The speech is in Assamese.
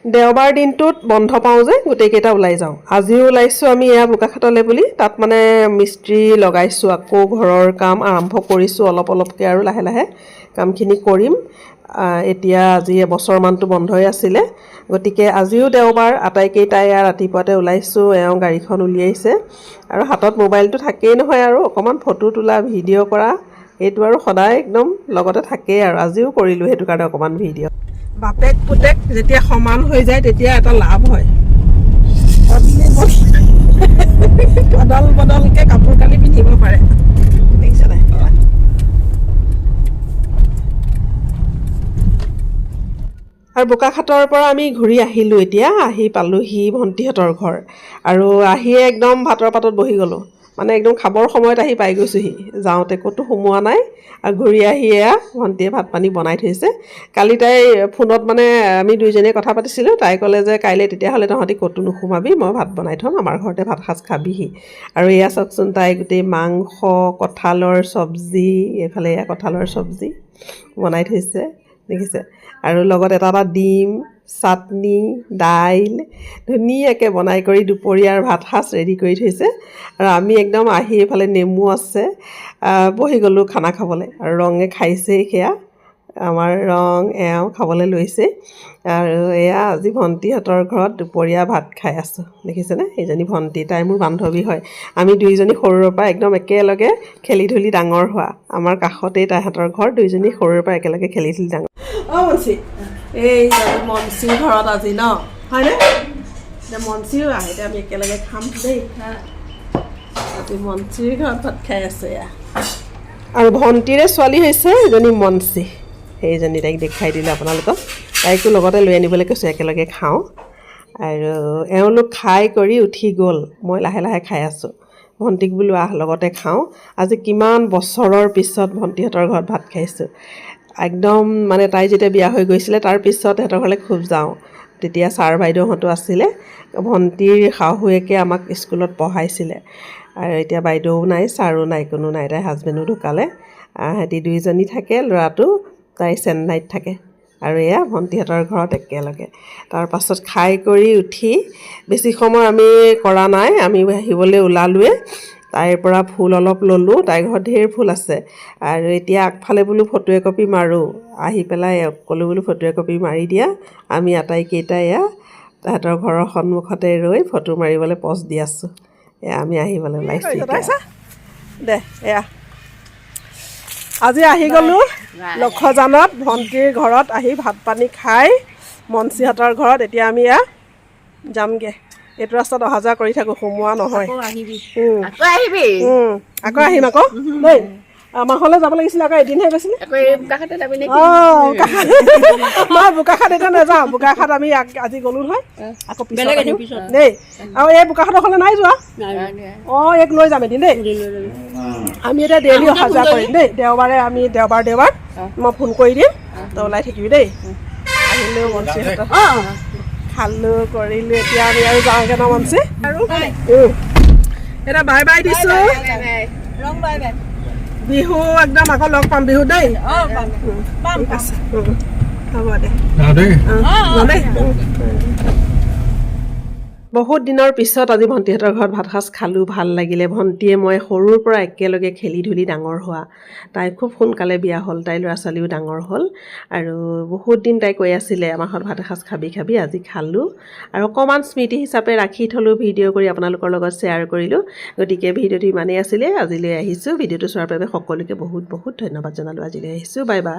দেওবাৰ দিনটোত বন্ধ পাওঁ যে গোটেইকেইটা ওলাই যাওঁ। আজিও ওলাইছোঁ আমি এয়া বোকাখাটলৈ বুলি। তাত মানে মিস্ত্ৰী লগাইছোঁ, আকৌ ঘৰৰ কাম আৰম্ভ কৰিছোঁ অলপ অলপকৈ আৰু লাহে লাহে কামখিনি কৰিম। এতিয়া আজি এবছৰমানটো বন্ধই আছিলে, গতিকে আজিও দেওবাৰ, আটাইকেইটাই ৰাতিপুৱাতে ওলাইছোঁ। এওঁ গাড়ীখন উলিয়াইছে আৰু হাতত মোবাইলটো থাকেই নহয়, আৰু অকণমান ফটো তোলা ভিডিঅ' কৰা এইটো আৰু সদায় একদম লগতে থাকেই। আৰু আজিও কৰিলোঁ সেইটো কাৰণে অকণমান ভিডিঅ'। বাপেক পুতেক যেতিয়া সমান হৈ যায় তেতিয়া এটা লাভ হয়। বদল বদলকৈ কাপোৰ কানি পিন্ধিব পাৰে। আৰু বোকাখাটৰ পৰা আমি ঘূৰি আহিলোঁ। এতিয়া আহি পালোঁহি ভণ্টিহঁতৰ ঘৰ, আৰু আহিয়ে একদম ভাতৰ পাতত বহি গ'লোঁ। মানে একদম খাবৰ সময়ত আহি পাই গৈছোঁহি, যাওঁতে ক'তো সোমোৱা নাই। আৰু ঘূৰি আহি এয়া ভণ্টিয়ে ভাত পানী বনাই থৈছে। কালি তাই ফোনত মানে আমি দুইজনীয়ে কথা পাতিছিলোঁ। তাই ক'লে যে কাইলৈ তেতিয়াহ'লে তহঁতি ক'তো নোসোমাবি, মই ভাত বনাই থ'ম, আমাৰ ঘৰতে ভাত সাজ খাবিহি। আৰু এয়া চাওকচোন, তাই গোটেই মাংস, কঁঠালৰ চব্জি, এইফালে এয়া কঁঠালৰ চব্জি বনাই থৈছে, দেখিছে। আৰু লগত এটা ডিম, চাটনি, দাইল ধুনীয়াকৈ বনাই কৰি দুপৰীয়াৰ ভাত সাজ ৰেডি কৰি থৈছে। আৰু আমি একদম আহি এইফালে নেমু আছে, বহি গ'লোঁ খানা খাবলৈ। আৰু ৰঙে খাইছেই, সেয়া আমাৰ ৰং এওঁ খাবলৈ লৈছে। আৰু এয়া আজি ভণ্টিহঁতৰ ঘৰত দুপৰীয়া ভাত খাই আছোঁ, দেখিছেনে। এইজনী ভণ্টি, তাই মোৰ বান্ধৱী হয়। আমি দুইজনী সৰুৰ পৰা একদম একেলগে খেলি ধূলি ডাঙৰ হোৱা। আমাৰ কাষতেই তাইহঁতৰ ঘৰ, দুইজনী সৰুৰ পৰা একেলগে খেলি ধূলি ডাঙৰ। মঞ্চী, এই মঞ্চীৰ ঘৰত আজি ন, হয়নে? এতিয়া মঞ্চীও আহে, এতিয়া আমি একেলগে খাম দেই। আজি মঞ্চীৰ ঘৰত ভাত খাই আছে এয়া। আৰু ভণ্টিৰে ছোৱালী হৈছে এজনী মঞ্চী, সেইজনী তাইক দেখাই দিলোঁ আপোনালোকক। তাইকো লগতে লৈ আনিবলৈ কৈছোঁ, একেলগে খাওঁ। আৰু এওঁলোক খাই কৰি উঠি গ'ল, মই লাহে লাহে খাই আছোঁ। ভণ্টিক বোলো আহ লগতে খাওঁ। আজি কিমান বছৰৰ পিছত ভণ্টিহঁতৰ ঘৰত ভাত খাইছোঁ। একদম মানে তাই যেতিয়া বিয়া হৈ গৈছিলে তাৰ পিছত সিহঁতৰ ঘৰলৈ খুব যাওঁ। তেতিয়া ছাৰ বাইদেউহঁতো আছিলে। ভণ্টিৰ শাহুৱেকে আমাক স্কুলত পঢ়াইছিলে। আৰু এতিয়া বাইদেউও নাই, ছাৰো নাই, কোনো নাই, তাই হাজবেণ্ডো ঢুকালে। সিহঁতি দুইজনী থাকে, ল'ৰাটো তাই চেন্নাইত থাকে। আৰু এয়া ভণ্টিহঁতৰ ঘৰত একেলগে। তাৰপাছত খাই কৰি উঠি বেছি সময় আমি কৰা নাই, আমি আহিবলৈ ওলালোৱে। তাইৰ পৰা ফুল অলপ ল'লোঁ, তাইৰ ঘৰত ঢেৰ ফুল আছে। আৰু এতিয়া আগফালে বোলো ফটো একপি মাৰোঁ, আহি পেলাই ক'লোঁ বোলো ফটো একপি মাৰি দিয়া। আমি আটাইকেইটাই এয়া তাহাঁতৰ ঘৰৰ সন্মুখতে ৰৈ ফটো মাৰিবলৈ পজ দি আছোঁ। এয়া আমি আহিবলৈ ওলাইছোঁ দে। এয়া আজি আহি গ'লোঁ লক্ষজানত, ভণ্টিৰ ঘৰত আহি ভাত পানী খাই মঞ্চীহঁতৰ ঘৰত। এতিয়া আমি এয়া যামগৈ। এইটো ৰাস্তাত অহা যোৱা কৰি থাকোঁ, সোমোৱা নহয়। আকৌ আহিম আকৌ দেই। আমাৰ ঘৰলৈ যাব লাগিছিলে, আকৌ এদিনহে গৈছিলে। নহয়, বোকাখাট এতিয়া নাযাওঁ। বোকাখাট আমি আজি গ'লোঁ নহয়, আকৌ পিছত আহিম দেই। আৰু এই বোকাখাটৰ ঘৰলৈ নাই যোৱা। এইক লৈ যাম এদিন দেই। আমি এতিয়া ডেইলি অহা যোৱা কৰিম দেই। দেওবাৰে আমি দেওবাৰ মই ফোন কৰি দিম, তই ওলাই থাকিবি দেই। আহিলেও মঞ্চীহঁতৰ খালোঁ কৰিলোঁ, এতিয়া আমি আৰু যাওঁগৈ ন মঞ্চী। আৰু এতিয়া বাই বাই দিছোঁ। বিহু একদম আকৌ লগ পাম, বিহু দেই। ঠিক আছে, হ'ব দে। বহুত দিনৰ পিছত আজি ভণ্টিহঁতৰ ঘৰত ভাত সাজ খালোঁ, ভাল লাগিলে। ভণ্টিয়ে মই সৰুৰ পৰা একেলগে খেলি ধূলি ডাঙৰ হোৱা। তাই খুব সোনকালে বিয়া হ'ল, তাইৰ ল'ৰা ছোৱালীও ডাঙৰ হ'ল। আৰু বহুত দিন তাই কৈ আছিলে আমাৰ ঘৰত ভাত এসাঁজ খাবি খাবি, আজি খালোঁ। আৰু অকণমান স্মৃতি হিচাপে ৰাখি থ'লোঁ, ভিডিঅ' কৰি আপোনালোকৰ লগত শ্বেয়াৰ কৰিলোঁ। গতিকে ভিডিঅ'টো ইমানেই আছিলে, আজিলৈ আহিছোঁ। ভিডিঅ'টো চোৱাৰ বাবে সকলোকে বহুত বহুত ধন্যবাদ জনালোঁ। আজিলৈ আহিছোঁ, বাই বাই।